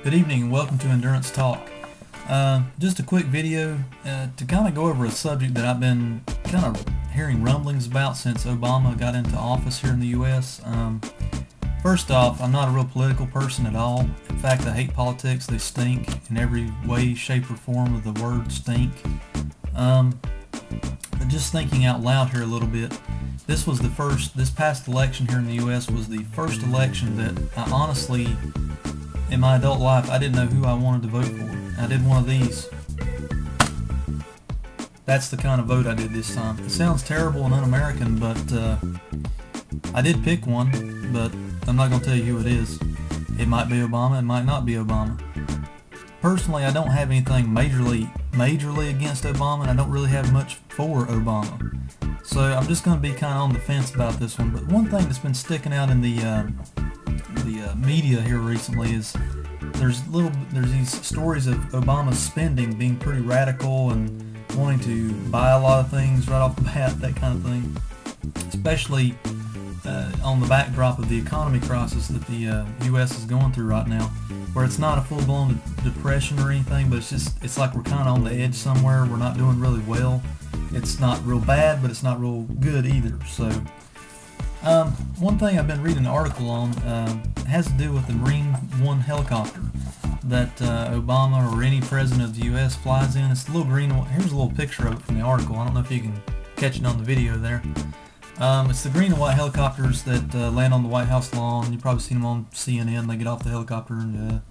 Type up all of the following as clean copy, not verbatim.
Good evening and welcome to Endurance Talk. Just a quick video to kind of go over a subject that I've been kind of hearing rumblings about since Obama got into office here in the U.S. First off, I'm not a real political person at all. In fact, I hate politics. They stink in every way, shape, or form of the word stink. But just thinking out loud here a little bit, this past election here in the U.S. was the first election that I honestly, in my adult life, I didn't know who I wanted to vote for. I did one of these. That's the kind of vote I did this time. It sounds terrible and un-American, but I did pick one, but I'm not going to tell you who it is. It might be Obama, it might not be Obama. Personally, I don't have anything majorly against Obama, and I don't really have much for Obama. So I'm just going to be kind of on the fence about this one. But one thing that's been sticking out in the media here recently is there's these stories of Obama's spending being pretty radical and wanting to buy a lot of things right off the bat, that kind of thing. Especially on the backdrop of the economy crisis that the U.S. is going through right now, where it's not a full-blown depression or anything, but it's like we're kind of on the edge somewhere. We're not doing really well. It's not real bad, but it's not real good either. So one thing I've been reading an article on has to do with the Marine One helicopter that Obama or any president of the U.S. flies in. It's the little green one. Here's a little picture of it from the article. I don't know if you can catch it on the video there. It's the green and white helicopters that land on the White House lawn. You've probably seen them on CNN. They get off the helicopter and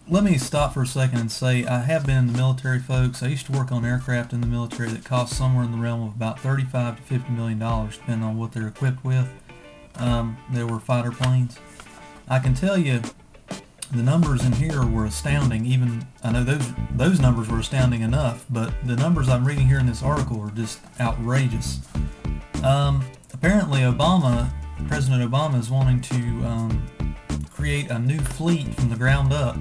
let me stop for a second and say I have been in the military, folks. I used to work on aircraft in the military that cost somewhere in the realm of about $35 to $50 million, depending on what they're equipped with. They were fighter planes. I can tell you the numbers in here were astounding. Even I know those numbers were astounding enough, but the numbers I'm reading here in this article are just outrageous. Apparently President Obama is wanting to create a new fleet from the ground up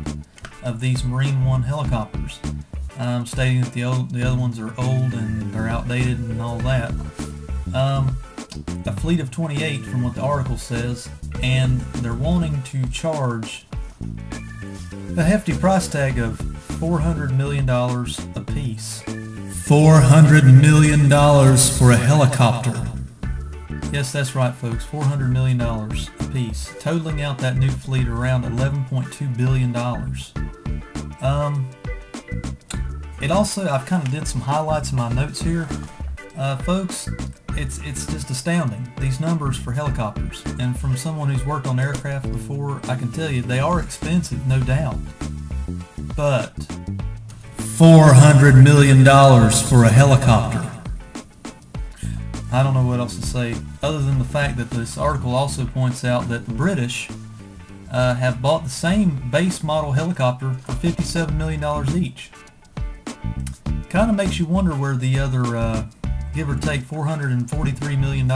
of these Marine One helicopters, stating that the other ones are old and they're outdated and all that. A fleet of 28 from what the article says, and they're wanting to charge a hefty price tag of $400 million a piece. $400 million for a helicopter. Yes, that's right, folks. $400 million a piece, totaling out that new fleet around $11.2 billion. It also, I've kind of did some highlights in my notes here. Folks, it's just astounding, these numbers for helicopters. And from someone who's worked on aircraft before, I can tell you they are expensive, no doubt. But $400 million for a helicopter. I don't know what else to say, other than the fact that this article also points out that the British have bought the same base model helicopter for $57 million each. Kind of makes you wonder where the other, give or take $343 million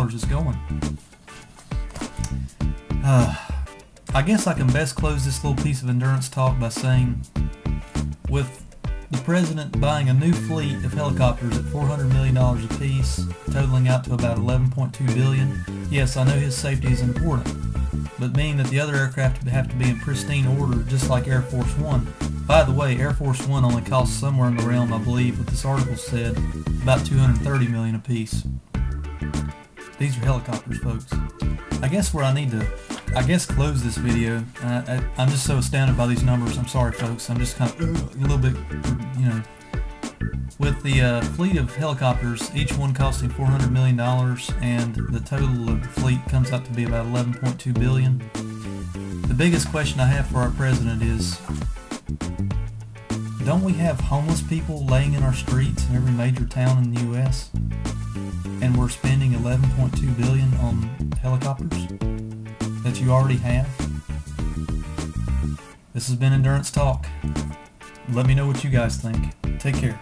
is going. I guess I can best close this little piece of endurance talk by saying, with the president buying a new fleet of helicopters at $400 million a piece, totaling out to about $11.2 billion. Yes, I know his safety is important, but meaning that the other aircraft have to be in pristine order, just like Air Force One. By the way, Air Force One only costs somewhere in the realm, I believe, what this article said, about $230 million a piece. These are helicopters, folks. I guess where I need to close this video. I'm just so astounded by these numbers. I'm sorry, folks. I'm just kind of a little bit, with the fleet of helicopters, each one costing $400 million, and the total of the fleet comes out to be about $11.2 billion. The biggest question I have for our president is, don't we have homeless people laying in our streets in every major town in the U.S.? And we're spending $11.2 billion on helicopters that you already have? This has been Endurance Talk. Let me know what you guys think. Take care.